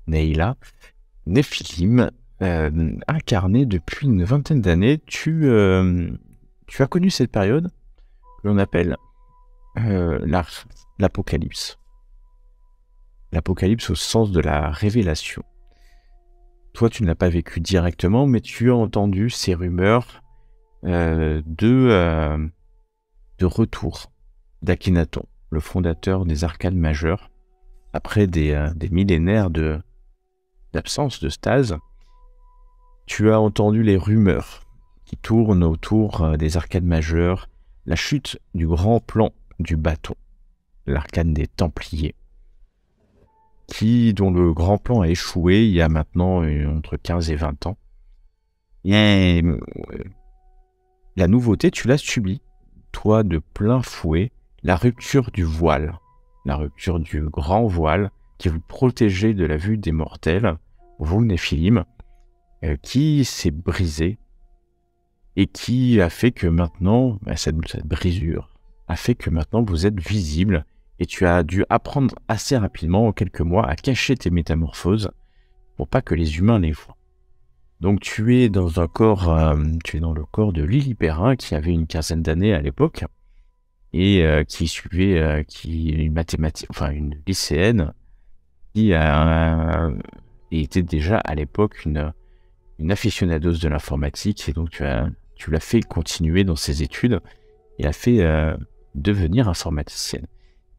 Neila, Néphilim, incarné depuis une vingtaine d'années. Tu as connu cette période que l'on appelle l'Apocalypse. L'Apocalypse au sens de la révélation. Toi, tu ne l'as pas vécu directement, mais tu as entendu ces rumeurs de retour d'Akhenaton, le fondateur des arcanes majeures, après des millénaires d'absence, de stase. Tu as entendu les rumeurs qui tournent autour des arcanes majeures, la chute du grand plan du bâton, l'arcane des Templiers, dont le grand plan a échoué il y a maintenant entre 15 et 20 ans. Et la nouveauté, tu l'as subie, toi, de plein fouet, la rupture du voile, la rupture du grand voile qui vous protégeait de la vue des mortels, vous, Néphilim, qui s'est brisé et qui a fait que maintenant, cette brisure a fait que maintenant vous êtes visible et tu as dû apprendre assez rapidement, en quelques mois, à cacher tes métamorphoses pour pas que les humains les voient. Donc tu es dans un corps, tu es dans le corps de Lily Perrin qui avait une quinzaine d'années à l'époque et qui suivait, une lycéenne qui était déjà à l'époque une aficionados de l'informatique et donc tu l'as fait continuer dans ses études et l'a fait devenir informaticienne.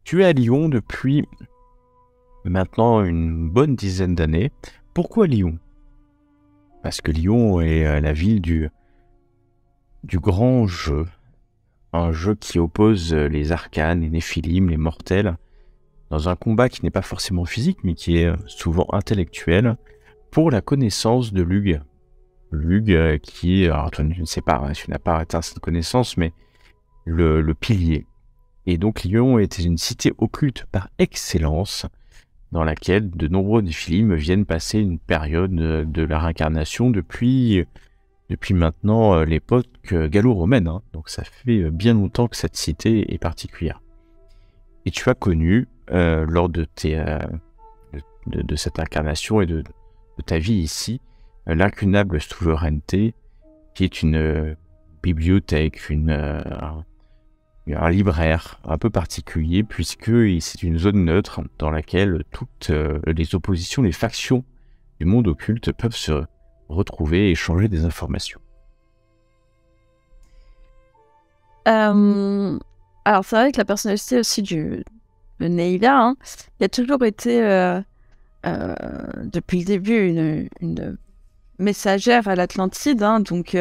Tu es à Lyon depuis maintenant une bonne dizaine d'années. Pourquoi Lyon ? Parce que Lyon est la ville du grand jeu. Un jeu qui oppose les arcanes, les néphilim, les mortels, dans un combat qui n'est pas forcément physique, mais qui est souvent intellectuel, pour la connaissance de Lug. Lug qui est, alors toi je ne sais pas, tu n'as pas atteint cette connaissance, mais le pilier. Et donc Lyon était une cité occulte par excellence, dans laquelle de nombreux néphilim viennent passer une période de leur incarnation depuis maintenant l'époque gallo-romaine. Donc ça fait bien longtemps que cette cité est particulière. Et tu as connu, lors de cette incarnation et de ta vie ici, l'incunable souveraineté, qui est une bibliothèque, un libraire un peu particulier, puisque c'est une zone neutre dans laquelle toutes les oppositions, les factions du monde occulte peuvent se retrouver et échanger des informations. Alors c'est vrai que la personnalité aussi de Neila, il a toujours été depuis le début une messagère à l'Atlantide, donc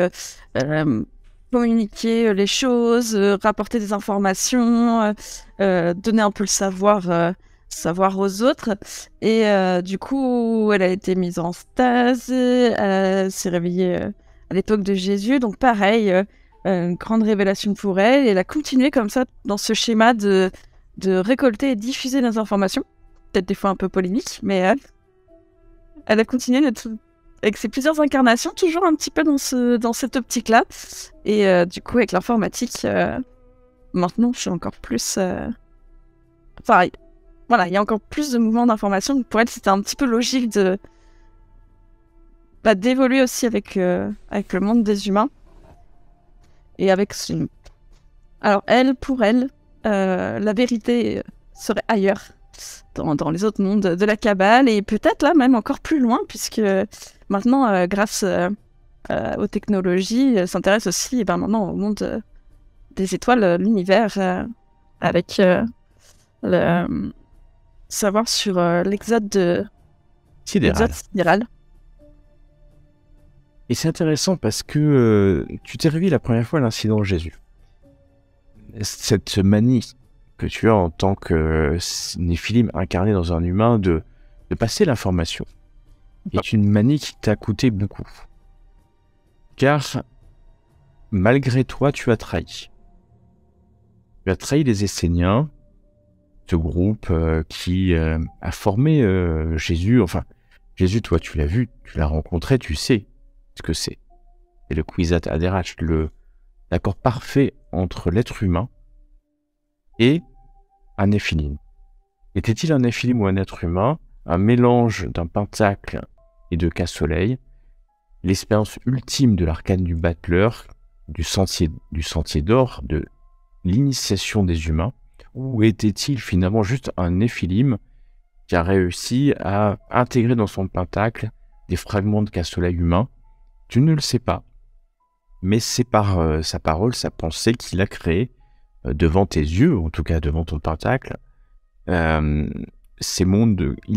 communiquer les choses, rapporter des informations, donner un peu le savoir aux autres. Et du coup, elle a été mise en stase, elle s'est réveillée à l'époque de Jésus. Donc pareil, une grande révélation pour elle. Et elle a continué comme ça, dans ce schéma de récolter et diffuser des informations. Peut-être des fois un peu polémique, mais elle a continué avec ses plusieurs incarnations, toujours un petit peu dans cette optique-là. Et du coup, avec l'informatique, maintenant, je suis encore plus... Enfin, voilà, il y a encore plus de mouvements d'information. Donc pour elle, c'était un petit peu logique d'évoluer aussi avec le monde des humains. Et avec... Alors, pour elle, la vérité serait ailleurs, dans les autres mondes de la Kabbale, et peut-être là même encore plus loin, puisque maintenant, grâce aux technologies, elle s'intéresse aussi maintenant au monde des étoiles, l'univers, avec le savoir sur l'exode sidéral. Et c'est intéressant parce que tu t'es réveillé la première fois à l'incident Jésus. Cette manie que tu as en tant que néphilim incarné dans un humain de passer l'information est une manie qui t'a coûté beaucoup. Car malgré toi, tu as trahi. Tu as trahi les Esséniens, ce groupe qui a formé Jésus. Enfin, Jésus, toi, tu l'as vu, tu l'as rencontré, tu sais ce que c'est. C'est le Kwisatz Haderach, l'accord parfait entre l'être humain et un néphilim. Était-il un néphilim ou un être humain ? un mélange d'un pentacle et de casse-soleil, l'expérience ultime de l'arcane du battleur, du sentier d'or, de l'initiation des humains, ou était-il finalement juste un néphilim qui a réussi à intégrer dans son pentacle des fragments de casse-soleil humain? Tu ne le sais pas, mais c'est par sa parole, sa pensée qu'il a créé devant tes yeux, en tout cas devant ton pentacle, il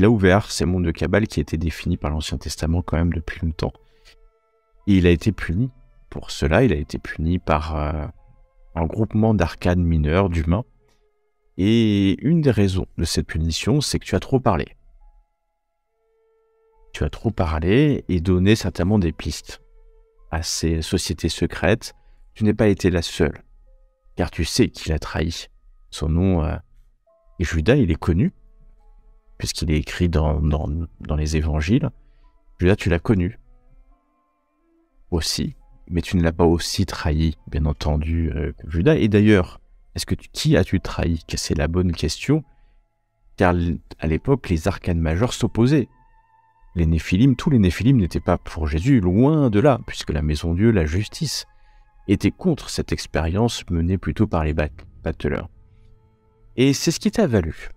a ouvert ces mondes de Cabale qui étaient définis par l'Ancien Testament quand même depuis longtemps. Et il a été puni pour cela, il a été puni par un groupement d'arcanes mineurs, d'humains. Et une des raisons de cette punition, c'est que tu as trop parlé. Tu as trop parlé et donné certainement des pistes à ces sociétés secrètes. Tu n'es pas été la seule, car tu sais qu'il a trahi. Son nom et Judas, il est connu, puisqu'il est écrit dans les évangiles. Judas, tu l'as connu aussi, mais tu ne l'as pas aussi trahi, bien entendu, que Judas. Et d'ailleurs, qui as-tu trahi? C'est la bonne question, car à l'époque, les arcanes majeurs s'opposaient. Les Néphilim, tous les Néphilim n'étaient pas pour Jésus, loin de là, puisque la Maison Dieu, la justice, était contre cette expérience menée plutôt par les battleurs. Et c'est ce qui t'a valu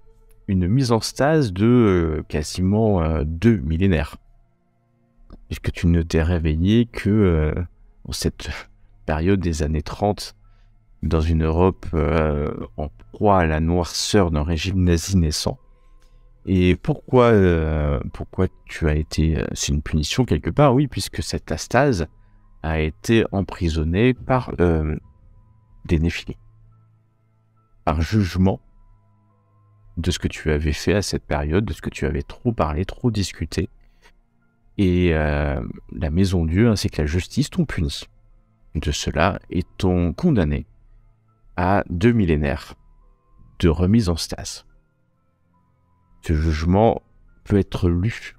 une mise en stase de quasiment 2 millénaires, puisque tu ne t'es réveillé que en cette période des années 30, dans une Europe en proie à la noirceur d'un régime nazi naissant. Et pourquoi tu as été... c'est une punition quelque part, oui, puisque cette astase a été emprisonnée par des Néphilim, par jugement de ce que tu avais fait à cette période, de ce que tu avais trop parlé, trop discuté. Et la Maison Dieu ainsi que la justice t'ont puni de cela et t'ont condamné à 2 millénaires de remise en stase. Ce jugement peut être lu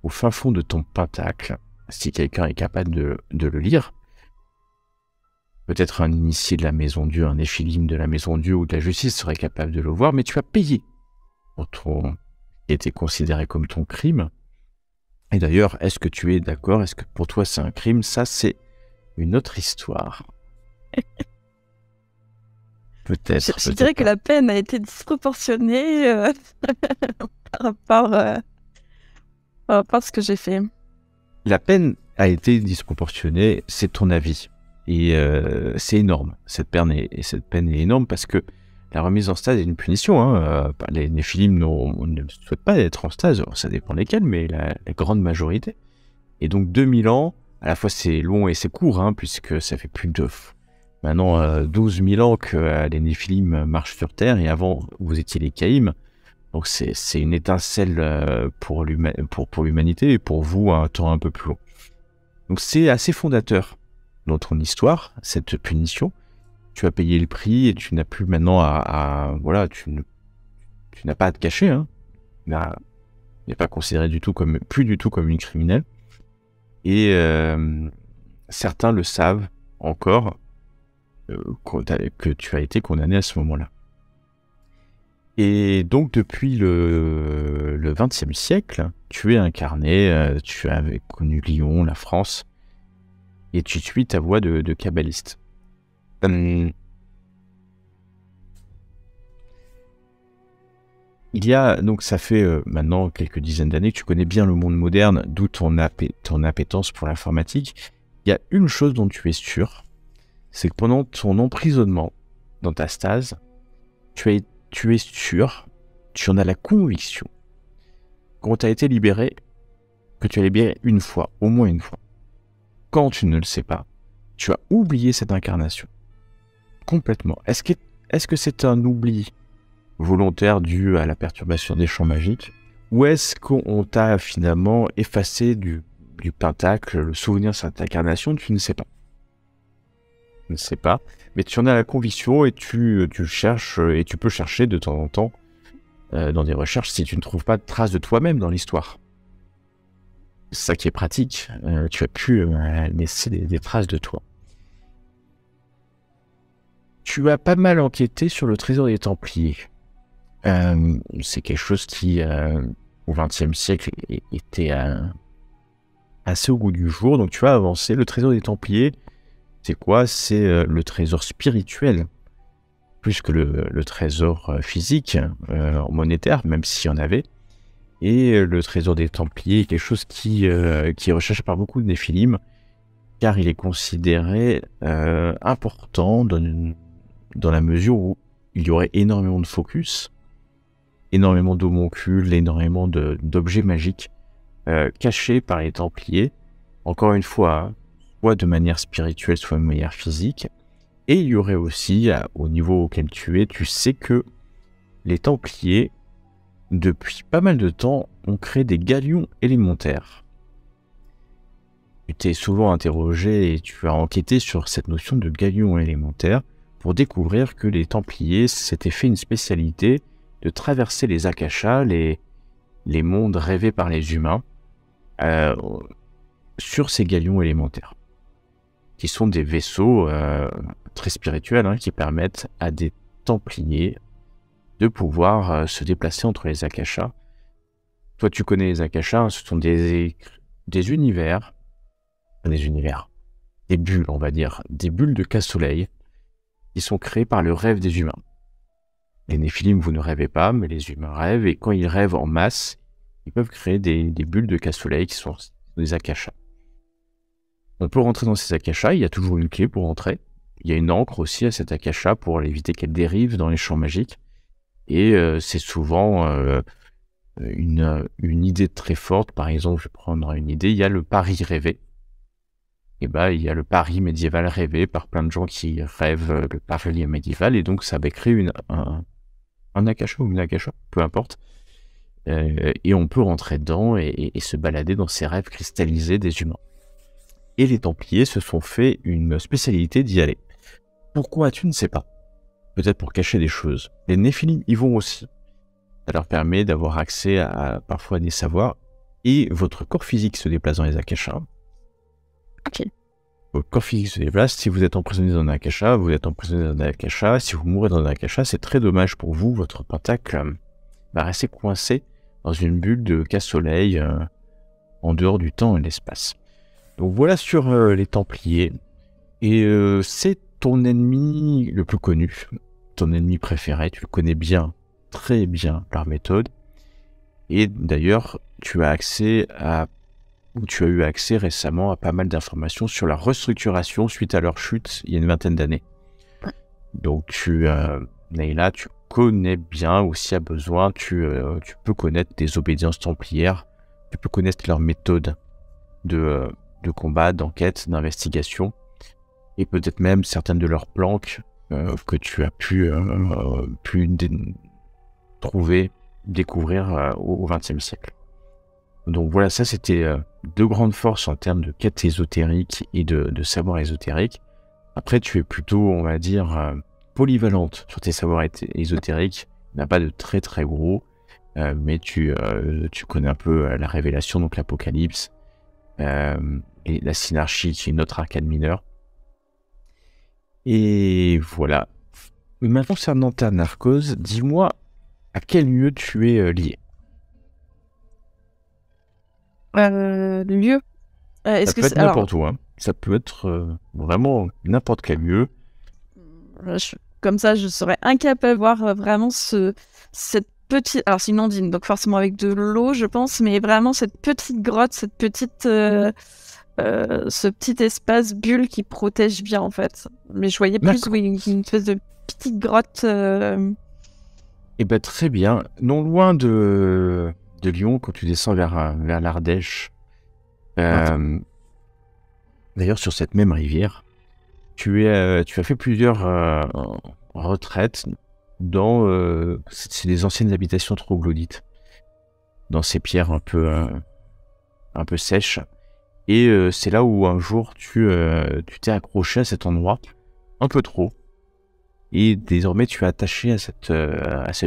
au fin fond de ton pentacle, si quelqu'un est capable de le lire. Peut-être un initié de la Maison Dieu, un néphilim de la Maison Dieu ou de la justice serait capable de le voir, mais tu as payé pour ton qui était considéré comme ton crime. Et d'ailleurs, est-ce que tu es d'accord? Est-ce que pour toi c'est un crime? Ça, c'est une autre histoire. Peut-être. Je dirais que la peine a été disproportionnée par rapport à ce que j'ai fait. La peine a été disproportionnée, c'est ton avis. Et c'est énorme. Cette peine est énorme parce que la remise en stase est une punition. Les Néphilim ne souhaitent pas être en stase. Alors, ça dépend lesquels, mais la grande majorité. Et donc 2000 ans, à la fois c'est long et c'est court, puisque ça fait plus de... Maintenant, 12 000 ans que les Néphilim marchent sur Terre, et avant, vous étiez les Caïms. Donc c'est une étincelle pour l'humanité, et pour vous, un temps un peu plus long. Donc c'est assez fondateur dans ton histoire, cette punition. Tu as payé le prix, et tu n'as plus maintenant voilà, tu n'as pas à te cacher. Tu n'es pas considéré plus du tout comme une criminelle. Et certains le savent encore, que tu as été condamné à ce moment-là. Et donc depuis le XXe siècle, tu es incarné, tu avais connu Lyon, la France, et tu suis ta voie de kabbaliste. Il y a, donc ça fait maintenant quelques dizaines d'années que tu connais bien le monde moderne, d'où ton appétence pour l'informatique. Il y a une chose dont tu es sûr, c'est que pendant ton emprisonnement dans ta stase, tu es sûr, tu en as la conviction, quand tu as été libéré, que tu as libéré une fois, au moins une fois. Quand tu ne le sais pas, tu as oublié cette incarnation. Complètement. Est-ce que c'est un oubli volontaire dû à la perturbation des champs magiques, ou est-ce qu'on t'a finalement effacé du pentacle le souvenir de cette incarnation? Tu ne sais pas. Je ne sais pas, mais tu en as la conviction et tu cherches, et tu peux chercher de temps en temps dans des recherches si tu ne trouves pas de traces de toi-même dans l'histoire. C'est ça qui est pratique, tu as pu laisser des traces de toi. Tu as pas mal enquêté sur le trésor des Templiers. C'est quelque chose qui au XXe siècle était assez au goût du jour. Donc tu vas avancer. Le trésor des Templiers, c'est quoi? C'est le trésor spirituel, plus que le trésor physique, monétaire, même s'il y en avait. Et le trésor des Templiers est quelque chose qui est recherché par beaucoup de néphilim, car il est considéré important dans la mesure où il y aurait énormément de focus, énormément d'homoncules, énormément d'objets magiques cachés par les Templiers, encore une fois, hein, soit de manière spirituelle, soit de manière physique. Et il y aurait aussi, au niveau auquel tu es, tu sais que les Templiers, depuis pas mal de temps, ont créé des galions élémentaires. Tu t'es souvent interrogé et tu as enquêté sur cette notion de galion élémentaire pour découvrir que les Templiers s'étaient fait une spécialité de traverser les Akashas, les mondes rêvés par les humains, sur ces galions élémentaires, qui sont des vaisseaux très spirituels, hein, qui permettent à des Templiers de pouvoir se déplacer entre les Akashas. Toi, tu connais les Akashas, ce sont des univers, des bulles, on va dire, des bulles de casse-soleil qui sont créées par le rêve des humains. Les Néphilim, vous ne rêvez pas, mais les humains rêvent, et quand ils rêvent en masse, ils peuvent créer des bulles de casse-soleil qui sont des Akashas. On peut rentrer dans ces Akashas, il y a toujours une clé pour entrer. Il y a une encre aussi à cet Akasha pour éviter qu'elle dérive dans les champs magiques. Et c'est souvent une idée très forte. Par exemple, je vais prendre une idée, il y a le Paris rêvé. Et il y a le Paris médiéval rêvé par plein de gens qui rêvent le Paris médiéval. Et donc, ça va créer un Akasha ou une Akasha, peu importe. Et on peut rentrer dedans et se balader dans ces rêves cristallisés des humains. Et les Templiers se sont fait une spécialité d'y aller. Pourquoi? Tu ne sais pas. Peut-être pour cacher des choses. Les Néphilim y vont aussi. Ça leur permet d'avoir accès à parfois des savoirs. Et votre corps physique se déplace dans les Akashas. Ok. Votre corps physique se déplace. Si vous êtes emprisonné dans un Akasha, vous êtes emprisonné dans un Akasha. Si vous mourrez dans un Akasha, c'est très dommage pour vous. Votre pentacle va rester coincé dans une bulle de casse-soleil en dehors du temps et l'espace. Donc voilà sur les Templiers. Et c'est ton ennemi le plus connu, ton ennemi préféré. Tu le connais bien, très bien, leur méthode. Et d'ailleurs, tu as eu accès récemment à pas mal d'informations sur la restructuration suite à leur chute il y a une vingtaine d'années. Donc Nayla, tu connais bien, ou s'il y a besoin, tu peux connaître des obédiences templières, tu peux connaître leur méthode de combat, d'enquête, d'investigation, et peut-être même certaines de leurs planques que tu as pu découvrir au XXe siècle. Donc voilà, ça c'était deux grandes forces en termes de quête ésotérique et de savoir ésotérique. Après, tu es plutôt, on va dire, polyvalente sur tes savoirs ésotériques. Il n'y en a pas de très très gros, mais tu connais un peu la révélation, donc l'Apocalypse, et la Synarchie, qui est une autre arcane mineure. Et voilà. Maintenant, concernant ta narcose, dis-moi à quel lieu tu es lié. Lieu. Ça peut être n'importe où, hein. Ça peut être vraiment n'importe quel lieu. Comme ça, je serais incapable de voir vraiment cette petite... Alors, c'est une ondine, donc forcément avec de l'eau, je pense, mais vraiment cette petite grotte, cette petite... ce petit espace bulle qui protège bien, en fait. Mais je voyais plus, oui, une espèce de petite grotte... Eh ben, très bien. Non loin de Lyon, quand tu descends vers l'Ardèche, d'ailleurs, sur cette même rivière, tu as fait plusieurs retraites dans c'est des anciennes habitations troglodytes, dans ces pierres un peu sèches. Et c'est là où un jour tu t'es accroché à cet endroit un peu trop. Et désormais tu es attaché à cette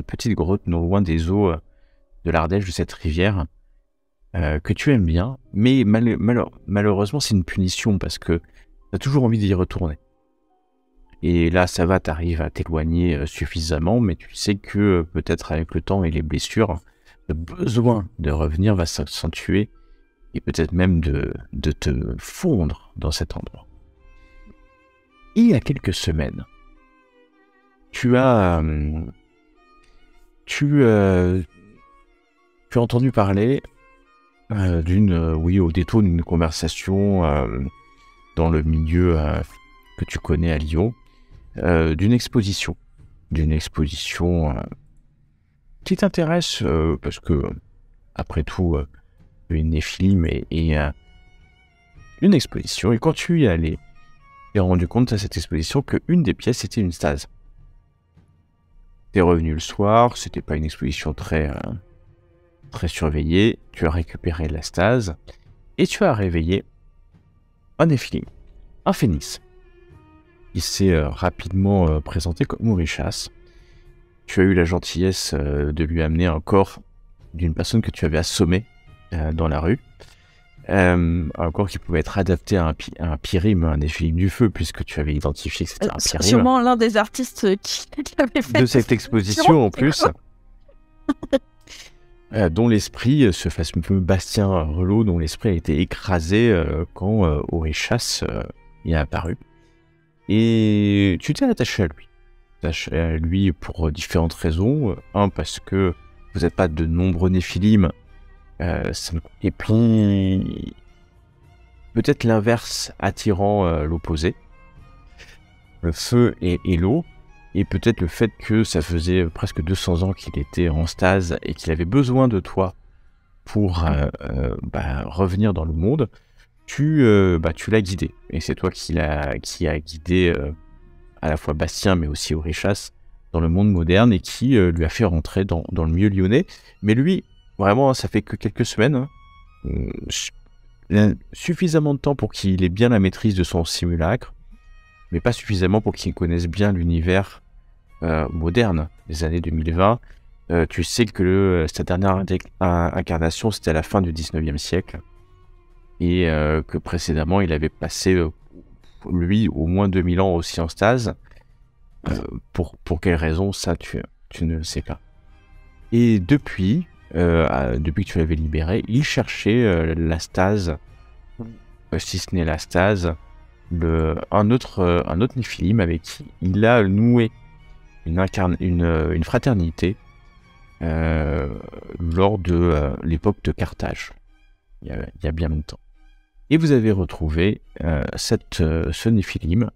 petite grotte non loin des eaux de l'Ardèche, de cette rivière, que tu aimes bien, mais malheureusement c'est une punition parce que tu as toujours envie d'y retourner. Et là ça va, t'arrives à t'éloigner suffisamment, mais tu sais que peut-être avec le temps et les blessures, le besoin de revenir va s'accentuer et peut-être même de te fondre dans cet endroit. Il y a quelques semaines, tu as entendu parler au détour d'une conversation dans le milieu que tu connais à Lyon, d'une exposition qui t'intéresse parce que, après tout, une Néphilim et une exposition. Et quand tu y allais, tu t'es rendu compte à cette exposition qu'une des pièces était une stase. T'es revenu le soir, c'était pas une exposition très surveillée, tu as récupéré la stase et tu as réveillé un Néphilim, un phénix. Il s'est rapidement présenté comme Orishas. Tu as eu la gentillesse de lui amener un corps d'une personne que tu avais assommée dans la rue. Un corps qui pouvait être adapté à un Pyrim, un Néphilim du feu, puisque tu avais identifié que c'était un Pyrim. Sûrement l'un des artistes qui l'avait fait. De cette exposition en plus. Dont l'esprit, ce fameux Bastien Relot, dont l'esprit a été écrasé quand Orishas y est apparu. Et tu t'es attaché à lui. Attaché à lui pour différentes raisons. Un, parce que vous n'êtes pas de nombreux Néphilim. Et puis, peut-être l'inverse attirant l'opposé. Le feu et l'eau. Et peut-être le fait que ça faisait presque 200 ans qu'il était en stase et qu'il avait besoin de toi pour revenir dans le monde. Tu l'as guidé. Et c'est toi qui a guidé à la fois Bastien, mais aussi Orishas dans le monde moderne et qui lui a fait rentrer dans le milieu lyonnais. Mais lui, vraiment, ça fait que quelques semaines. Suffisamment de temps pour qu'il ait bien la maîtrise de son simulacre, mais pas suffisamment pour qu'il connaisse bien l'univers moderne des années 2020. Tu sais que sa dernière incarnation, c'était à la fin du 19e siècle. Et que précédemment, il avait passé, lui, au moins 2000 ans aussi en stase. Pour quelle raison, ça, tu ne le sais pas. Et depuis que tu l'avais libéré, il cherchait la stase, si ce n'est la stase, un autre Néphilim avec qui il a noué une fraternité lors de l'époque de Carthage, il y a bien longtemps. Et vous avez retrouvé ce Néphilim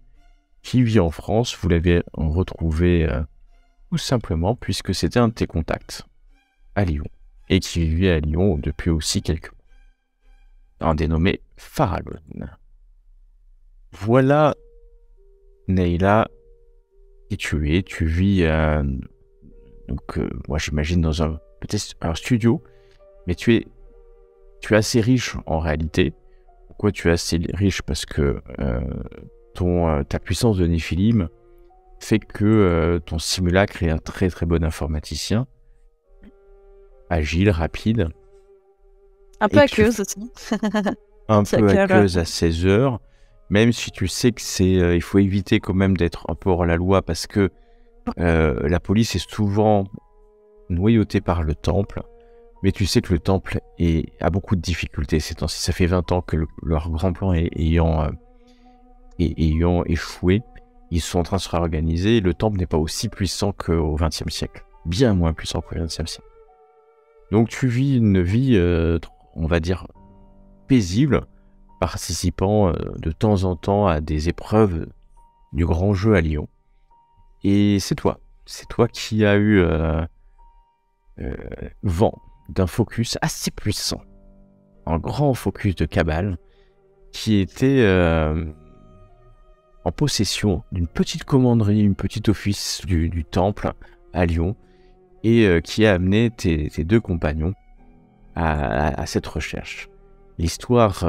qui vit en France. Vous l'avez retrouvé tout simplement puisque c'était un de tes contacts à Lyon et qui vivait à Lyon depuis aussi quelques mois. Un dénommé Pharagon. Voilà, Neyla, qui tu es. Tu vis, moi j'imagine dans peut-être un studio, mais tu es assez riche en réalité. Pourquoi tu es assez riche? Parce que ta puissance de Néphilim fait que ton simulacre est un très très bon informaticien, agile, rapide. Un peu aqueuse aussi. Un peu aqueuse à 16 heures, même si tu sais que il faut éviter quand même d'être un peu hors la loi parce que la police est souvent noyautée par le temple, mais tu sais que le temple a beaucoup de difficultés ces temps-ci. Ça fait 20 ans que leur grand plan ayant échoué, ils sont en train de se réorganiser. Le temple n'est pas aussi puissant qu'au XXe siècle, bien moins puissant qu'au XXe siècle. Donc tu vis une vie, on va dire, paisible, participant de temps en temps à des épreuves du grand jeu à Lyon. Et c'est toi qui as eu vent d'un focus assez puissant, un grand focus de cabale qui était en possession d'une petite commanderie, une petite office du temple à Lyon, et qui a amené tes deux compagnons à cette recherche. L'histoire,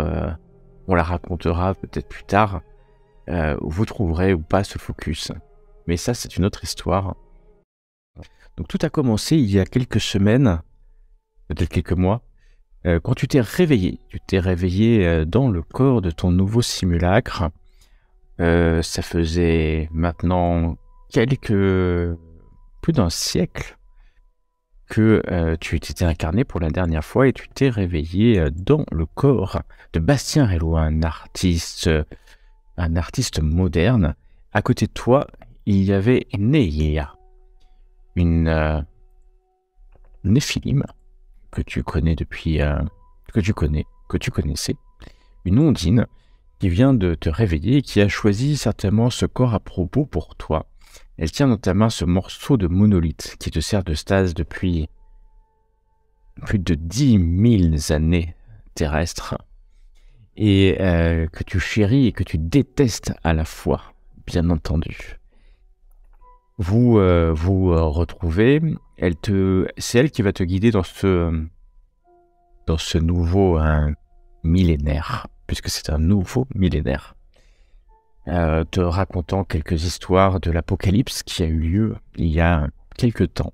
on la racontera peut-être plus tard, où vous trouverez ou pas ce focus. Mais ça, c'est une autre histoire. Donc tout a commencé il y a quelques semaines, peut-être quelques mois, quand tu t'es réveillé. Tu t'es réveillé dans le corps de ton nouveau simulacre. Ça faisait maintenant plus d'un siècle que tu t'étais incarné pour la dernière fois et tu t'es réveillé dans le corps de Bastien Reylo, un artiste moderne. À côté de toi, il y avait Neia, une Néphilim que tu connais depuis que tu connaissais, une ondine qui vient de te réveiller et qui a choisi certainement ce corps à propos pour toi. Elle tient dans ta main ce morceau de monolithe qui te sert de stase depuis plus de 10 000 années terrestres et que tu chéris et que tu détestes à la fois, bien entendu. Vous retrouvez, c'est elle qui va te guider dans ce nouveau millénaire, puisque c'est un nouveau millénaire, te racontant quelques histoires de l'apocalypse qui a eu lieu il y a quelque temps.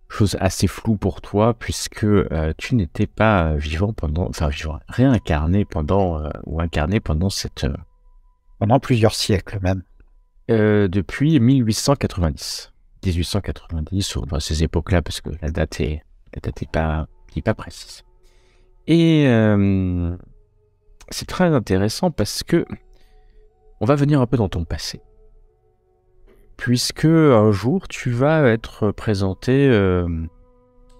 Chose assez floue pour toi, puisque tu n'étais pas réincarné ou incarné pendant Pendant plusieurs siècles même. depuis 1890. 1890, ou dans ces époques-là, parce que la date est pas précise. Et c'est très intéressant parce que on va venir un peu dans ton passé. Puisque un jour, tu vas être présenté,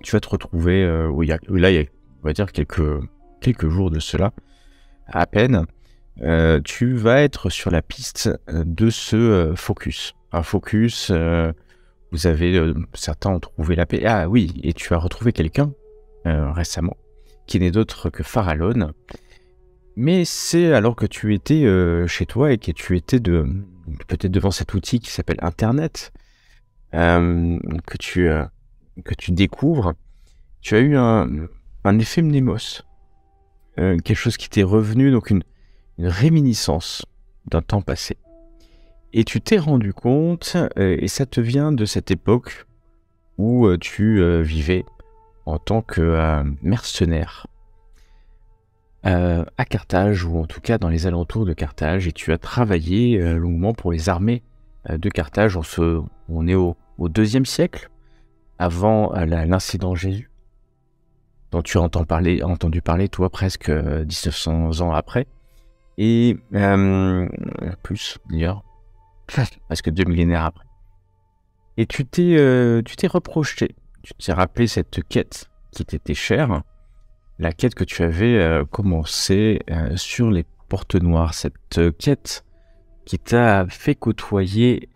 tu vas te retrouver, il y a, on va dire, quelques jours de cela, à peine, tu vas être sur la piste de ce focus. Un focus, vous avez, certains ont trouvé la paix. Ah oui, et tu as retrouvé quelqu'un récemment, qui n'est d'autre que Farallon. Mais c'est alors que tu étais chez toi et que tu étais peut-être devant cet outil qui s'appelle Internet, que tu découvres, tu as eu un effet mnémos, quelque chose qui t'est revenu, donc une réminiscence d'un temps passé. Et tu t'es rendu compte, et ça te vient de cette époque où tu vivais en tant que mercenaire à Carthage, ou en tout cas dans les alentours de Carthage, et tu as travaillé longuement pour les armées de Carthage. On est au IIe siècle, avant l'incident Jésus, dont tu as entendu parler, toi, presque 1900 ans après, et plus d'ailleurs, presque 2 millénaires après. Et tu t'es reproché, tu t'es rappelé cette quête qui t'était chère, la quête que tu avais commencée sur les portes noires, cette quête qui t'a fait côtoyer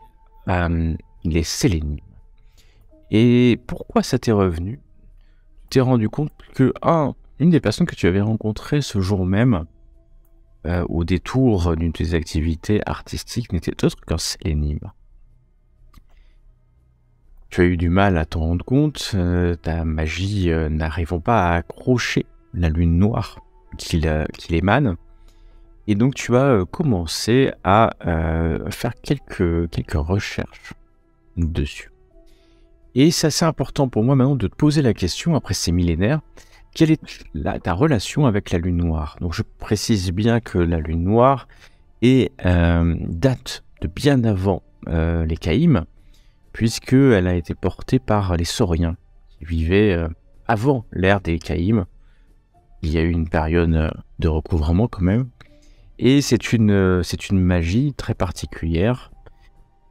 les Sélénimes. Et pourquoi ça t'est revenu? Tu t'es rendu compte que une des personnes que tu avais rencontrées ce jour même, au détour d'une de tes activités artistiques, n'était autre qu'un Sélénime. Tu as eu du mal à t'en rendre compte, ta magie n'arrivant pas à accrocher la lune noire qu'il émane, et donc tu as commencé à faire quelques recherches dessus. Et c'est assez important pour moi maintenant de te poser la question, après ces millénaires, quelle est ta relation avec la lune noire? Donc je précise bien que la lune noire date de bien avant les Caïmes, puisqu'elle a été portée par les Sauriens, qui vivaient avant l'ère des Caïmes. Il y a eu une période de recouvrement quand même, et c'est une magie très particulière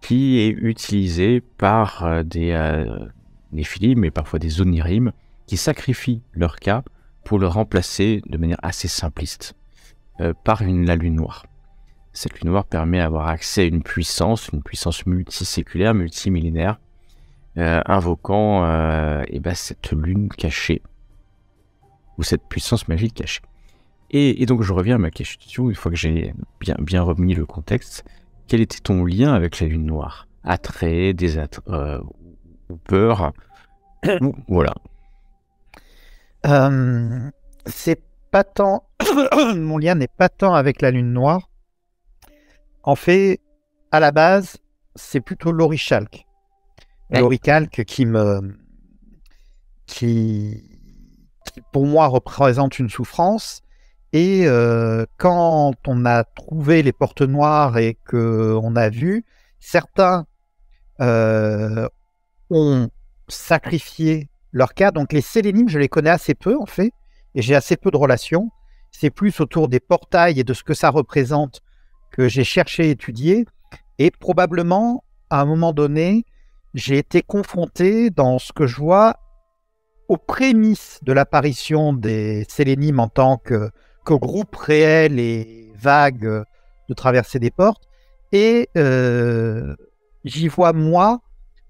qui est utilisée par des Néphilim, mais parfois des Onirim, qui sacrifient leur cas pour le remplacer de manière assez simpliste par la lune noire. Cette lune noire permet d'avoir accès à une puissance multiséculaire, multimillénaire, invoquant cette lune cachée, ou cette puissance magique cachée. Et donc je reviens à ma question, une fois que j'ai bien remis le contexte. Quel était ton lien avec la lune noire? Attrait, ou peur? Voilà. C'est pas tant... Mon lien n'est pas tant avec la lune noire. En fait, à la base, c'est plutôt l'orichalque. Ouais. L'orichalque qui pour moi représente une souffrance. Et quand on a trouvé les portes noires et qu'on a vu, certains ont sacrifié leur cas. Donc les sélénimes, je les connais assez peu en fait, et j'ai assez peu de relations. C'est plus autour des portails et de ce que ça représente que j'ai cherché à étudier. Et probablement, à un moment donné, j'ai été confronté dans ce que je vois aux prémices de l'apparition des sélénimes en tant que groupe réel et vague de traverser des portes. Et j'y vois, moi,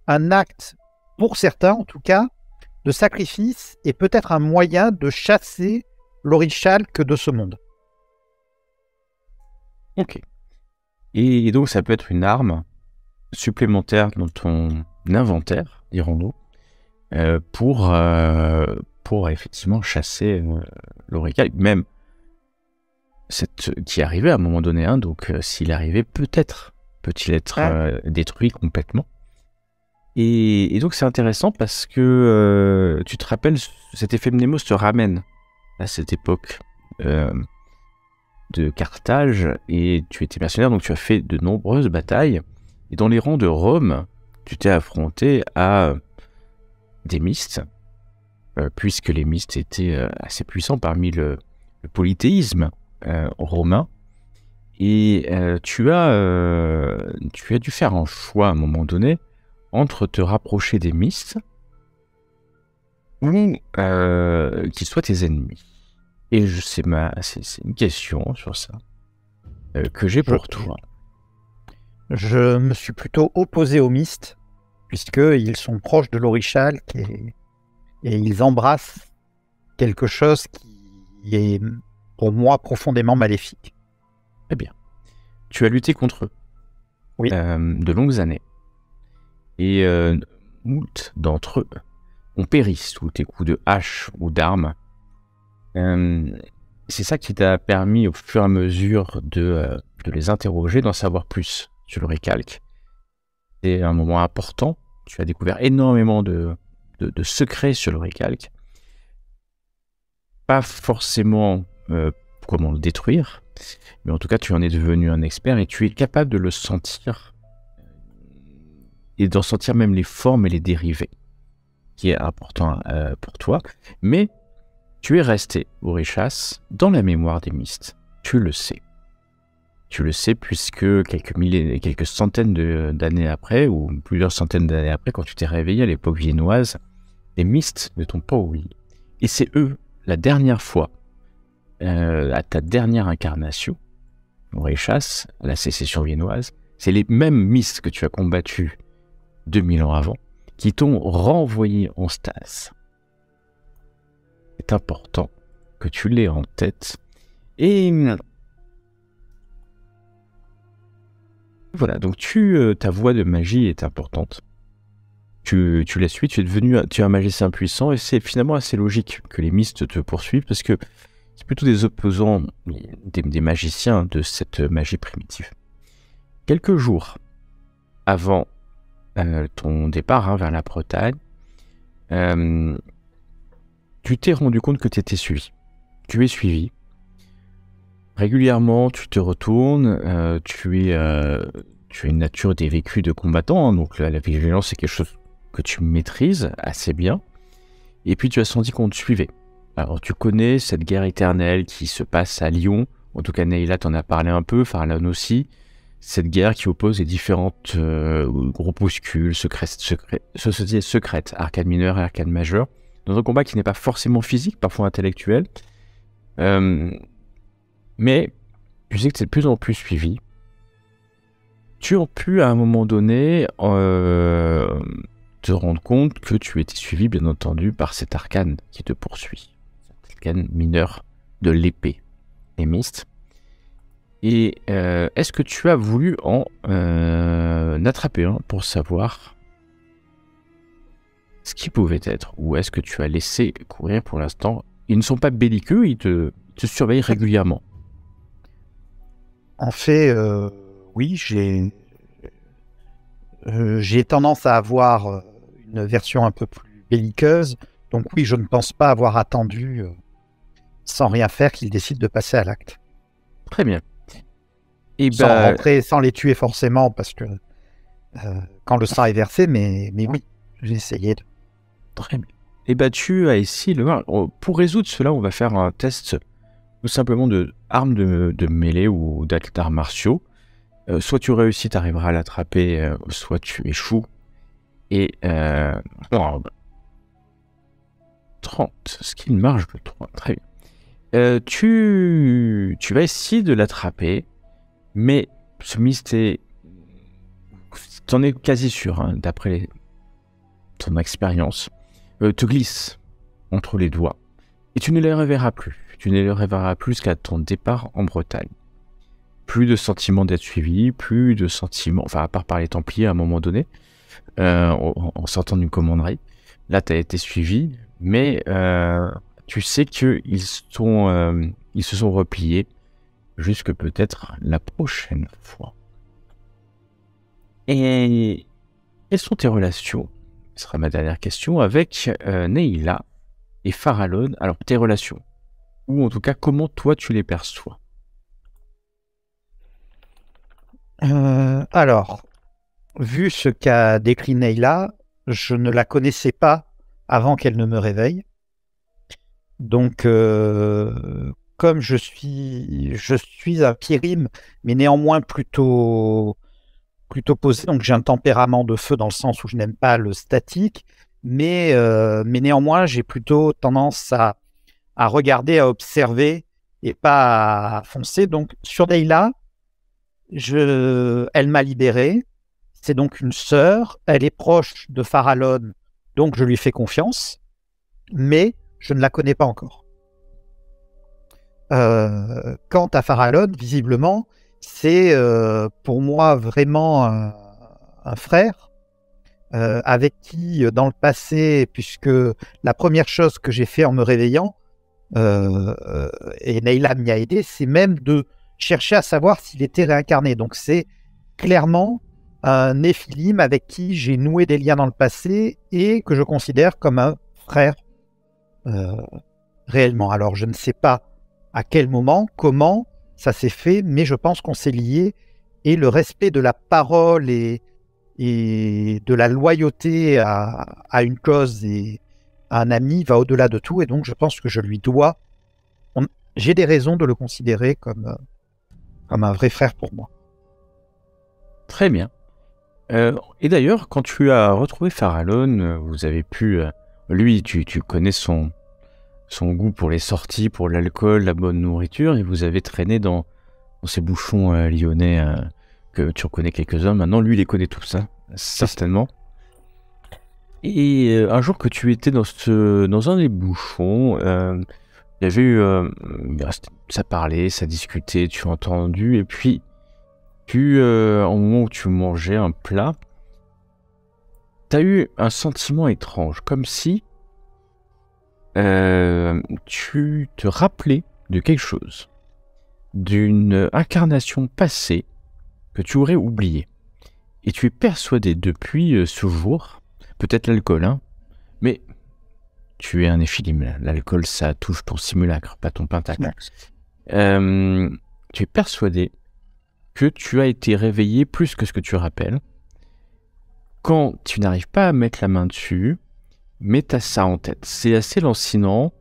un acte, pour certains en tout cas, de sacrifice et peut-être un moyen de chasser l'orichalque de ce monde. Ok. Et donc, ça peut être une arme supplémentaire dans ton inventaire, dirons-nous, pour effectivement chasser l'orichalque, même qui arrivait à un moment donné. Donc, s'il arrivait, peut-il être détruit complètement. Et donc, c'est intéressant parce que tu te rappelles, cet effet Mnémos te ramène à cette époque de Carthage, et tu étais mercenaire, donc tu as fait de nombreuses batailles. Et dans les rangs de Rome, tu t'es affronté à des Mystes, puisque les Mystes étaient assez puissants parmi le polythéisme romain. Et tu as dû faire un choix à un moment donné entre te rapprocher des Mystes ou qu'ils soient tes ennemis. Et c'est une question sur ça que j'ai pour toi. Je me suis plutôt opposé aux Mystes, puisqu'ils sont proches de l'orichalque et ils embrassent quelque chose qui est, pour moi, profondément maléfique. Eh bien, tu as lutté contre eux de longues années. Et moult d'entre eux ont péri sous tes coups de hache ou d'armes. C'est ça qui t'a permis au fur et à mesure de les interroger, d'en savoir plus sur l'orichalque. C'est un moment important. Tu as découvert énormément de secrets sur l'orichalque. Pas forcément comment le détruire, mais en tout cas tu en es devenu un expert et tu es capable de le sentir et d'en sentir même les formes et les dérivés, qui est important pour toi. Mais tu es resté, Orichas, dans la mémoire des Mystes. Tu le sais. Tu le sais puisque quelques centaines d'années après, ou plusieurs centaines d'années après, quand tu t'es réveillé à l'époque viennoise, les Mystes ne t'ont pas oublié. Et c'est eux, la dernière fois, à ta dernière incarnation, Orichas, à la sécession viennoise, c'est les mêmes Mystes que tu as combattus 2000 ans avant, qui t'ont renvoyé en stase. C'est important que tu l'aies en tête. Et voilà, donc ta voix de magie est importante. Tu la suis, tu es un magicien puissant, et c'est finalement assez logique que les Mystes te poursuivent, parce que c'est plutôt des opposants, des magiciens de cette magie primitive. Quelques jours avant ton départ vers la Bretagne, tu t'es rendu compte que tu étais suivi. Tu es suivi. Régulièrement, tu te retournes, tu as une nature des vécus de combattant, donc la vigilance, c'est quelque chose que tu maîtrises assez bien. Et puis, tu as senti qu'on te suivait. Alors, tu connais cette guerre éternelle qui se passe à Lyon. En tout cas, Neila t'en a parlé un peu, Farlan aussi. Cette guerre qui oppose les différentes groupuscules, sociétés secrètes, arcade mineure et arcade majeure, dans un combat qui n'est pas forcément physique, parfois intellectuel. Mais tu sais que c'est de plus en plus suivi. Tu as pu, à un moment donné, te rendre compte que tu étais suivi, bien entendu, par cet arcane qui te poursuit. Cet arcane mineur de l'épée, les Mystes. Et est-ce que tu as voulu en attraper un pour savoir ce qui pouvait être, ou est-ce que tu as laissé courir pour l'instant? Ils ne sont pas belliqueux, ils te surveillent régulièrement. En fait, oui, j'ai tendance à avoir une version un peu plus belliqueuse, donc oui, je ne pense pas avoir attendu sans rien faire qu'ils décident de passer à l'acte. Très bien. Et sans rentrer, sans les tuer forcément, parce que quand le sang est versé, mais oui, j'ai essayé de... Très bien. est battu à ici le 1. Pour résoudre cela, on va faire un test tout simplement de armes de mêlée ou d'arts martiaux. Soit tu réussis, tu arriveras à l'attraper, soit tu échoues. Et 30, skill marge de 3, très bien. Tu vas essayer de l'attraper, mais Smith, t'en es quasi sûr, hein, d'après ton expérience, te glisse entre les doigts, et tu ne les reverras plus. Tu ne les reverras plus jusqu'à ton départ en Bretagne. Plus de sentiment d'être suivi, plus de sentiment, enfin à part par les Templiers à un moment donné, en sortant d'une commanderie. Là, tu as été suivi, mais tu sais qu'ils se sont repliés jusque peut-être la prochaine fois. Et quelles sont tes relations? Ce sera ma dernière question avec Neyla et Farallon. Alors, tes relations, ou en tout cas, comment toi tu les perçois? Alors, vu ce qu'a décrit Neyla, je ne la connaissais pas avant qu'elle ne me réveille. Donc, comme je suis un Pyrim, mais néanmoins plutôt posé, donc j'ai un tempérament de feu dans le sens où je n'aime pas le statique, mais néanmoins j'ai plutôt tendance à regarder, à observer et pas à foncer. Donc sur Neyla, elle m'a libéré. C'est donc une sœur. Elle est proche de Farallon, donc je lui fais confiance, mais je ne la connais pas encore. Quant à Farallon, visiblement, c'est pour moi vraiment un frère avec qui, dans le passé, puisque la première chose que j'ai fait en me réveillant, et Neyla m'y a aidé, c'est même de chercher à savoir s'il était réincarné. Donc c'est clairement un Néphilim avec qui j'ai noué des liens dans le passé et que je considère comme un frère réellement. Alors je ne sais pas à quel moment, comment ça s'est fait, mais je pense qu'on s'est liés, et le respect de la parole et de la loyauté à une cause et à un ami va au-delà de tout, et donc je pense que je lui dois. J'ai des raisons de le considérer comme un vrai frère pour moi. Très bien. Et d'ailleurs, quand tu as retrouvé Farallon, vous avez pu... lui, tu connais son goût pour les sorties, pour l'alcool, la bonne nourriture, et vous avez traîné dans ces bouchons lyonnais que tu reconnais quelques-uns. Maintenant, lui, il les connaît tous, hein, certainement. Et un jour que tu étais dans un des bouchons, il y avait eu... ça parlait, ça discutait, tu as entendu, et puis au moment où tu mangeais un plat, tu as eu un sentiment étrange, comme si tu te rappelais de quelque chose, d'une incarnation passée que tu aurais oubliée. Et tu es persuadé depuis ce jour, peut-être l'alcool, hein, mais tu es un Néphilim. L'alcool, ça touche ton simulacre, pas ton pentacle. Tu es persuadé que tu as été réveillé plus que ce que tu rappelles. Quand tu n'arrives pas à mettre la main dessus, mais tu as ça en tête. C'est assez lancinant,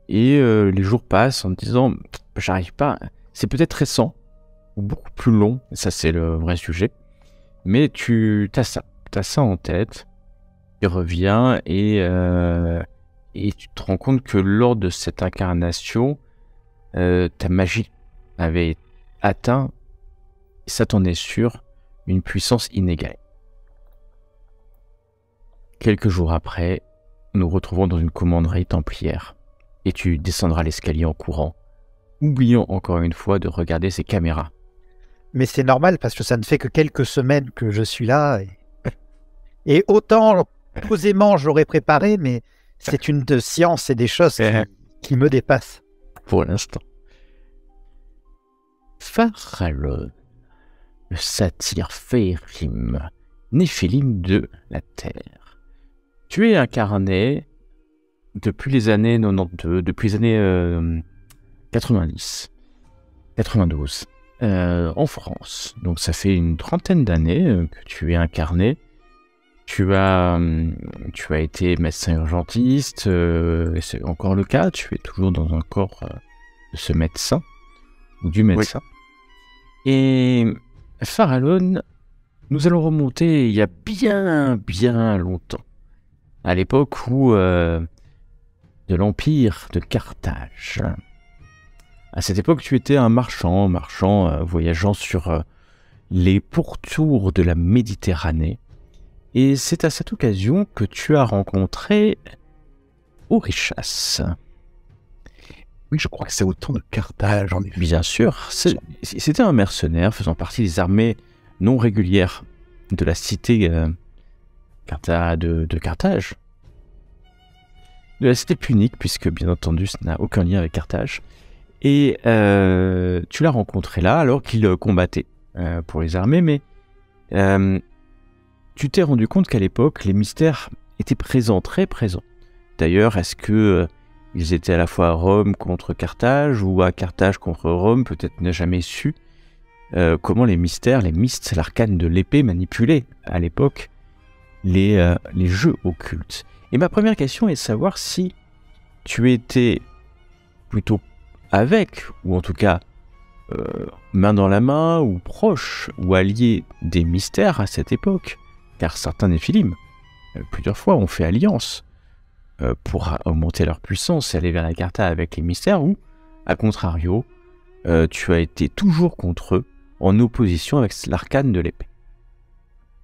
et les jours passent en te disant j'arrive pas. C'est peut-être récent ou beaucoup plus long, ça c'est le vrai sujet, mais tu as ça en tête. Tu reviens et tu te rends compte que lors de cette incarnation, ta magie avait atteint, et ça t'en est sûr, une puissance inégalée. Quelques jours après, nous nous retrouvons dans une commanderie templière, et tu descendras l'escalier en courant, oubliant encore une fois de regarder ces caméras. Mais c'est normal, parce que ça ne fait que quelques semaines que je suis là, et autant posément j'aurais préparé, mais c'est une science et des choses qui me dépassent. Pour l'instant. Farallon, le satyre férim, Néphilim de la Terre. Tu es incarné depuis les années 92, depuis les années 90, 92, en France. Donc ça fait une trentaine d'années que tu es incarné. tu as été médecin urgentiste, et c'est encore le cas, tu es toujours dans un corps de ce médecin, ou du médecin. Oui. Et Farallon, nous allons remonter il y a bien longtemps, à l'époque où de l'Empire de Carthage. À cette époque, tu étais un marchand voyageant sur les pourtours de la Méditerranée. Et c'est à cette occasion que tu as rencontré Orichas. Oui, je crois que c'est au temps de Carthage, en effet. Bien sûr, c'était un mercenaire faisant partie des armées non régulières de la cité de Carthage. De la cité punique, puisque bien entendu, ça n'a aucun lien avec Carthage. Et tu l'as rencontré là, alors qu'il combattait pour les armées, mais tu t'es rendu compte qu'à l'époque, les mystères étaient présents, très présents. D'ailleurs, est-ce que ils étaient à la fois à Rome contre Carthage ou à Carthage contre Rome? Peut-être n'a jamais su comment les mystères, les mystes, l'arcane de l'épée manipulaient à l'époque les jeux occultes. Et ma première question est de savoir si tu étais plutôt avec, ou en tout cas main dans la main, ou proche, ou allié des mystères à cette époque. Car certains Néphilim, plusieurs fois, ont fait alliance pour augmenter leur puissance et aller vers la Carta avec les mystères, ou, à contrario, tu as été toujours contre eux, en opposition avec l'arcane de l'épée.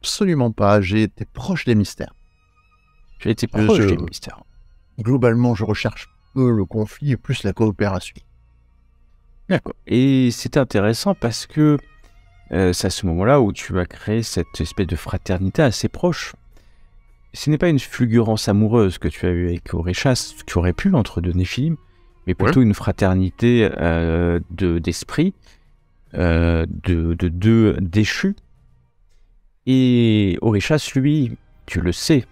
Absolument pas, j'ai été proche des mystères. Tu as été proche des mystères. Globalement, je recherche peu le conflit et plus la coopération. D'accord. Et c'est intéressant parce que c'est à ce moment-là où tu as créé cette espèce de fraternité assez proche. Ce n'est pas une fulgurance amoureuse que tu as eue avec Orichas, tu aurais pu entre deux Néphilim, mais plutôt une fraternité d'esprit, de deux déchus. Et Orichas, lui, tu le sais,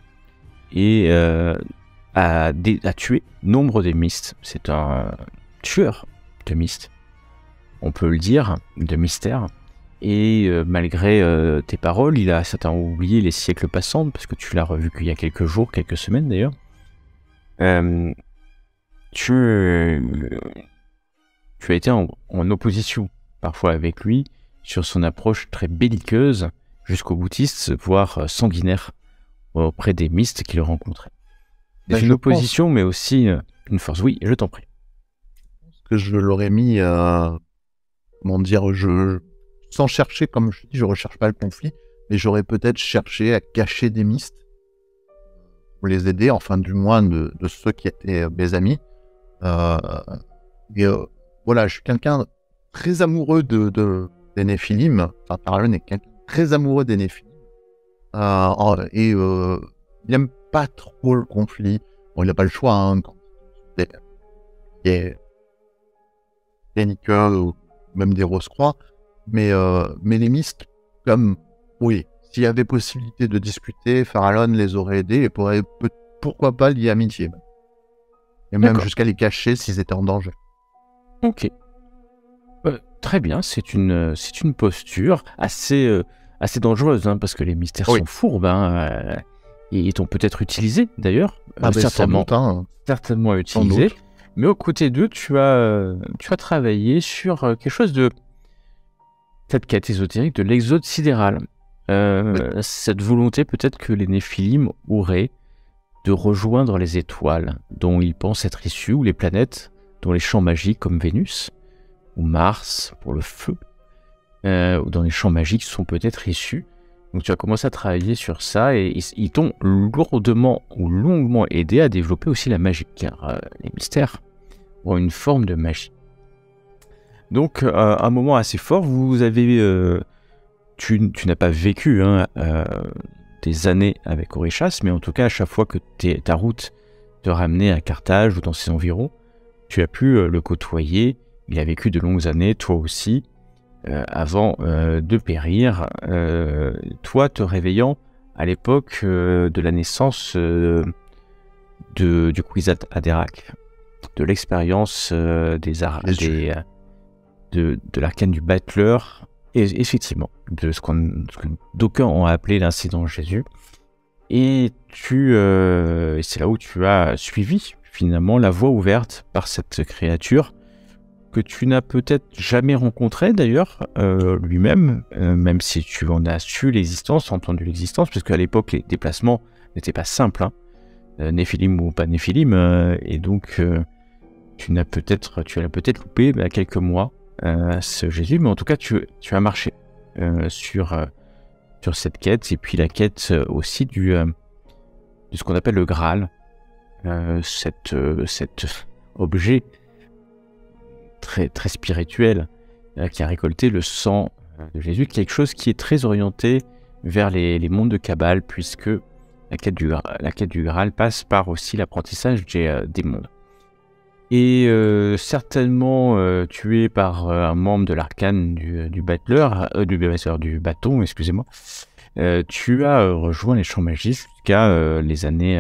a tué nombre des mystes. C'est un tueur de mystes, on peut le dire, de mystères. Et malgré tes paroles, il a certainement oublié les siècles passants, parce que tu l'as revu qu'il y a quelques jours, quelques semaines d'ailleurs. Tu as été en opposition parfois avec lui sur son approche très belliqueuse, jusqu'au boutiste, voire sanguinaire, auprès des mystes qu'il rencontrait. C'est une opposition, mais aussi une force. Oui, je t'en prie. Que je l'aurais mis, comment dire, sans chercher, comme je dis, je recherche pas le conflit, mais j'aurais peut-être cherché à cacher des mystes pour les aider, enfin du moins de ceux qui étaient mes amis. Voilà, je suis quelqu'un très amoureux des Néphilim. Enfin, Farallon est quelqu'un très amoureux des Néphilim. Il n'aime pas trop le conflit. Bon, il n'a pas le choix, hein, quand il y a des Nickel ou même des Rose-Croix. Mais les mystes, comme, oui, s'il y avait possibilité de discuter, Farallon les aurait aidés et pourquoi pas lier amitié. Et même jusqu'à les cacher s'ils étaient en danger. Ok. Très bien, c'est une posture assez dangereuse, hein, parce que les mystères sont fourbes, hein, et t'ont peut-être utilisé d'ailleurs, certainement utilisé. Mais aux côtés d'eux, tu as travaillé sur quelque chose de cette quête ésotérique de l'exode sidéral. Cette volonté peut-être que les Néphilim auraient de rejoindre les étoiles dont ils pensent être issus, ou les planètes dont les champs magiques comme Vénus, ou Mars pour le feu, ou dans les champs magiques sont peut-être issus. Donc tu as commencé à travailler sur ça et ils t'ont lourdement ou longuement aidé à développer aussi la magie, car les mystères ont une forme de magie. Donc un moment assez fort, vous avez... tu n'as pas vécu des années avec Orichas, mais en tout cas à chaque fois que ta route te ramenait à Carthage ou dans ses environs, tu as pu le côtoyer. Il a vécu de longues années, toi aussi, avant de périr, toi te réveillant à l'époque de la naissance du Kwisatz Haderach, de l'expérience de l'arcane du battleur, et effectivement, de ce que d'aucuns ont appelé l'incident Jésus. Et c'est là où tu as suivi finalement la voie ouverte par cette créature que tu n'as peut-être jamais rencontrée d'ailleurs lui-même, même si tu en as su l'existence, entendu l'existence, parce qu'à l'époque les déplacements n'étaient pas simples, hein, Néphilim ou pas Néphilim, et donc tu l'as peut-être loupé quelques mois ce Jésus, mais en tout cas tu as marché sur cette quête, et puis la quête aussi de ce qu'on appelle le Graal, cet objet très, très spirituel qui a récolté le sang de Jésus, quelque chose qui est très orienté vers les mondes de Kabbale, puisque la quête du Graal passe par aussi l'apprentissage des mondes. Et certainement tué par un membre de l'arcane du bâton, excusez-moi, tu as rejoint les champs magiques jusqu'à les années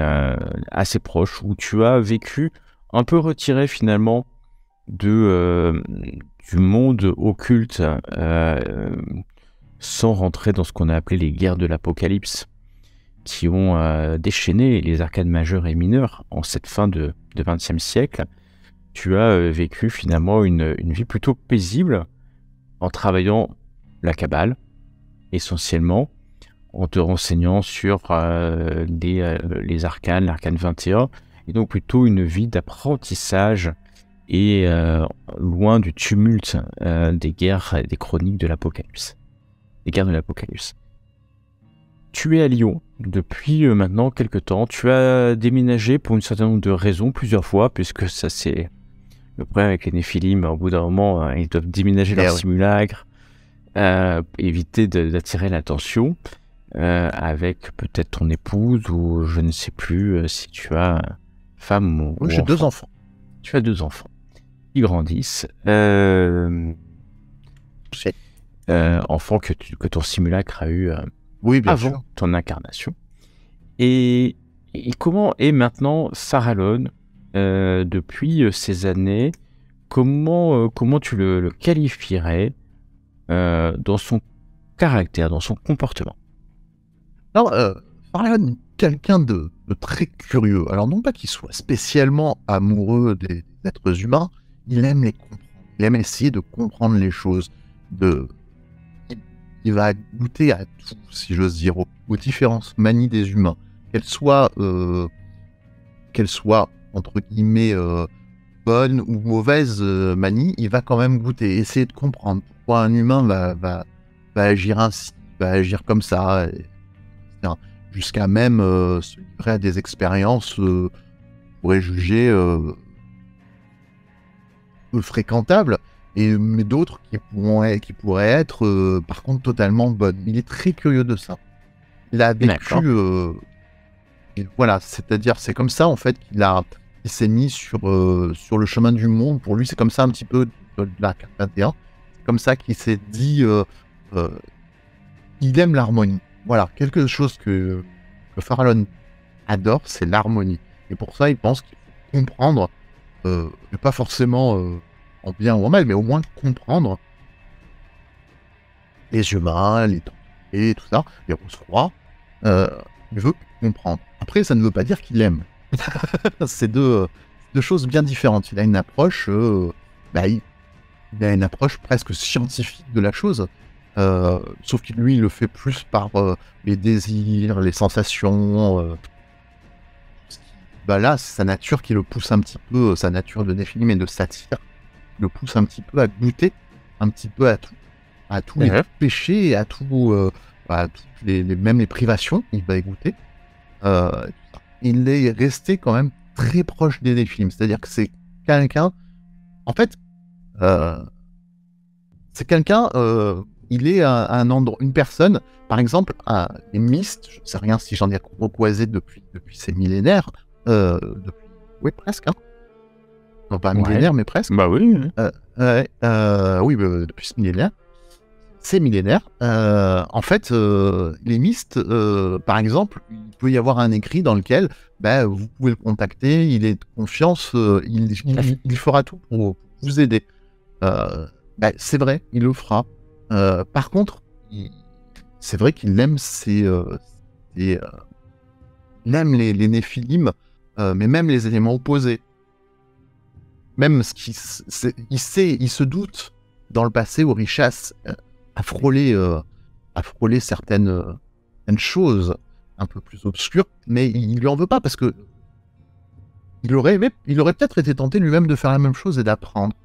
assez proches, où tu as vécu un peu retiré finalement du monde occulte, sans rentrer dans ce qu'on a appelé les guerres de l'Apocalypse, qui ont déchaîné les arcanes majeures et mineures en cette fin de XXe siècle. Tu as vécu finalement une vie plutôt paisible en travaillant la Kabbale, essentiellement, en te renseignant sur les arcanes, l'arcane 21, et donc plutôt une vie d'apprentissage et loin du tumulte des guerres et des chroniques de l'Apocalypse. Les guerres de l'Apocalypse. Tu es à Lyon depuis maintenant quelques temps. Tu as déménagé pour un certain nombre de raisons, plusieurs fois, puisque ça c'est le problème avec les Néphilim. Au bout d'un moment, ils doivent déménager leur simulacre, éviter d'attirer l'attention avec peut-être ton épouse, ou je ne sais plus si tu as femme ou j'ai 2 enfants. Tu as 2 enfants. Ils grandissent. Enfants que ton simulacre a eu oui, bien avant sûr. ton incarnation. Et comment est maintenant Farallon depuis ces années? Comment tu le qualifierais dans son caractère, dans son comportement? Alors, Farallon est quelqu'un de très curieux. Alors, non pas qu'il soit spécialement amoureux des êtres humains, il aime les comprendre. Il aime essayer de comprendre les choses. Il va goûter à tout, si j'ose dire, aux différentes manies des humains. Qu'elles soient entre guillemets, bonnes ou mauvaises manies, il va quand même goûter, essayer de comprendre pourquoi un humain va agir ainsi, va agir comme ça, etc. Jusqu'à même se livrer à des expériences qu'on pourrait juger peu fréquentables, mais d'autres qui pourraient être par contre totalement bonnes. Il est très curieux de ça. Il a vécu voilà, c'est-à-dire c'est comme ça en fait qu'il s'est mis sur le chemin du monde. Pour lui, c'est comme ça un petit peu de la carte 21. C'est comme ça qu'il s'est dit il aime l'harmonie. Voilà, quelque chose que Farallon adore, c'est l'harmonie. Et pour ça, il pense qu'il faut comprendre, mais pas forcément en bien ou en mal, mais au moins comprendre les humains, les temps, et tout ça, les rose-croix. Il veut comprendre. Après, ça ne veut pas dire qu'il aime. C'est deux choses bien différentes. Il a une approche, il a une approche presque scientifique de la chose. Sauf que lui, il le fait plus par les désirs, les sensations. Là, c'est sa nature qui le pousse un petit peu, sa nature de Néphilim et de satyre, le pousse un petit peu à goûter un petit peu à tous les péchés, à même les privations, il va y goûter. Il est resté quand même très proche des Néphilim, c'est-à-dire que c'est quelqu'un, en fait, c'est quelqu'un, il est un endroit, une personne, par exemple, les Mystes, je ne sais rien si j'en ai recroisé depuis ces millénaires, oui, presque, hein. Non pas un millénaire, mais presque. Bah oui. Oui, depuis ce millénaire. Ces millénaires, en fait, les Mystes, par exemple, il peut y avoir un écrit dans lequel vous pouvez le contacter, il est de confiance, il fera tout pour vous aider. C'est vrai, il le fera. Par contre, c'est vrai qu'il aime ses même les Néphilim, mais même les éléments opposés. Même ce qui, il se doute dans le passé, Orishas a frôlé certaines choses un peu plus obscures, mais il lui en veut pas parce que il aurait peut-être été tenté lui-même de faire la même chose et d'apprendre.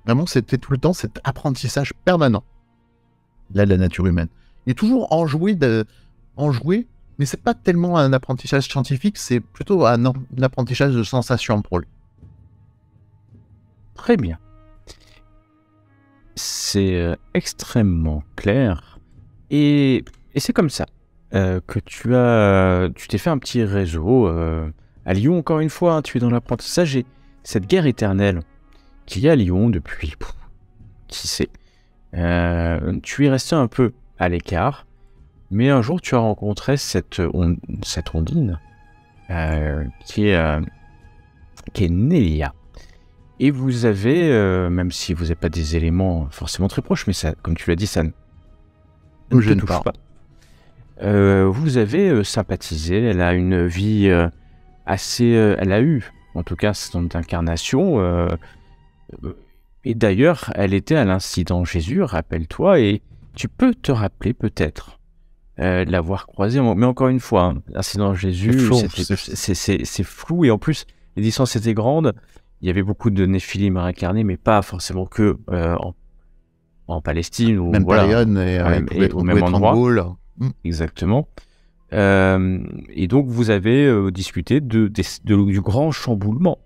Vraiment, c'était tout le temps cet apprentissage permanent là de la nature humaine. Il est toujours enjoué, mais c'est pas tellement un apprentissage scientifique, c'est plutôt un apprentissage de sensation pour lui. Très bien. C'est extrêmement clair. Et c'est comme ça que tu t'es fait un petit réseau. À Lyon, encore une fois, hein, tu es dans l'apprentissage et cette guerre éternelle qu'il y a à Lyon depuis, qui sait, tu es resté un peu à l'écart, mais un jour tu as rencontré cette Ondine qui est Nélia. Et vous avez, même si vous n'avez pas des éléments forcément très proches, mais ça, comme tu l'as dit, ça ne te touche pas. Vous avez sympathisé, elle a une vie assez... elle a eu, en tout cas, son incarnation. Et d'ailleurs, elle était à l'incident Jésus, rappelle-toi, et tu peux te rappeler peut-être de l'avoir croisée. Mais encore une fois, hein, l'incident Jésus, c'est flou, et en plus, les distances étaient grandes. Il y avait beaucoup de Néphilim réincarnés, mais pas forcément que en Palestine. Ou, même période, et au même endroit. Exactement. Et donc, vous avez discuté du grand chamboulement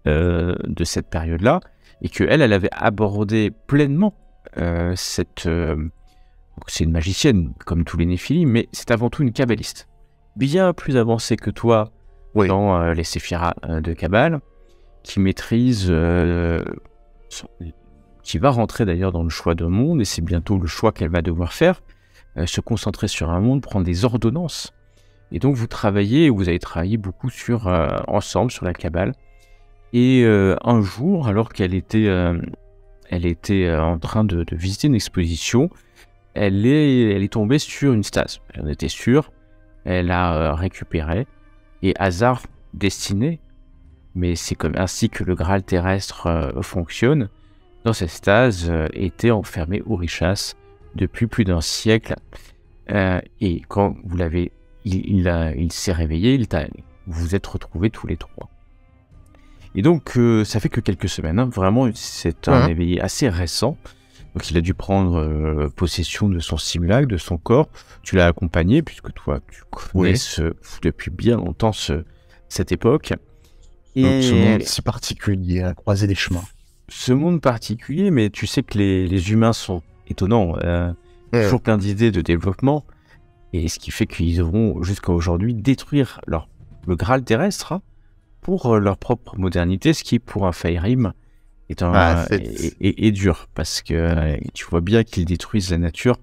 de cette période-là, et qu'elle avait abordé pleinement c'est une magicienne, comme tous les Néphilim, mais c'est avant tout une kabbaliste. Bien plus avancée que toi dans les séphiras de Kabbale, qui maîtrise, qui va rentrer d'ailleurs dans le choix d'un monde, et c'est bientôt le choix qu'elle va devoir faire, se concentrer sur un monde, prendre des ordonnances. Et donc vous avez travaillé beaucoup ensemble sur la Kabbale. Et un jour, alors qu'elle était en train de visiter une exposition, elle est tombée sur une stase. Elle en était sûre, elle a récupéré, et hasard destiné, mais c'est comme ainsi que le Graal terrestre fonctionne. Dans cette stase était enfermé Orishas depuis plus d'un siècle. Et quand vous l'avez, il s'est réveillé, vous vous êtes retrouvés tous les trois. Et donc, ça fait que quelques semaines, hein, vraiment, c'est un éveillé assez récent. Donc, il a dû prendre possession de son simulacre, de son corps. Tu l'as accompagné, puisque toi, tu connais depuis bien longtemps cette époque. Et ce monde si particulier, à croiser des chemins. Ce monde particulier, mais tu sais que les humains sont étonnants, toujours plein d'idées de développement, et ce qui fait qu'ils devront jusqu'à aujourd'hui détruire le Graal terrestre pour leur propre modernité, ce qui pour un Fairim est dur, parce que tu vois bien qu'ils détruisent la nature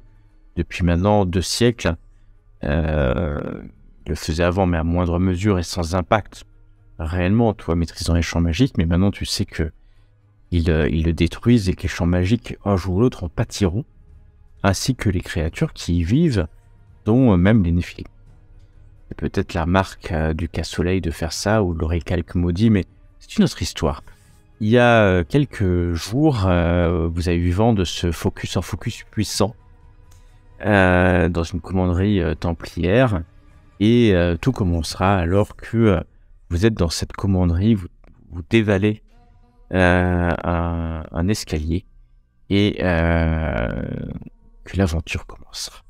depuis maintenant 2 siècles. Ils le faisaient avant, mais à moindre mesure et sans impact réellement, toi maîtrisant les champs magiques, mais maintenant tu sais que ils le détruisent et que les champs magiques, un jour ou l'autre, en pâtiront, ainsi que les créatures qui y vivent, dont même les Néphilim. C'est peut-être la marque du casse-soleil de faire ça, ou l'oricalque maudit, mais c'est une autre histoire. Il y a quelques jours, vous avez eu vent de ce focus puissant dans une commanderie templière, et tout commencera alors que vous êtes dans cette commanderie, vous dévalez un escalier, et que l'aventure commencera.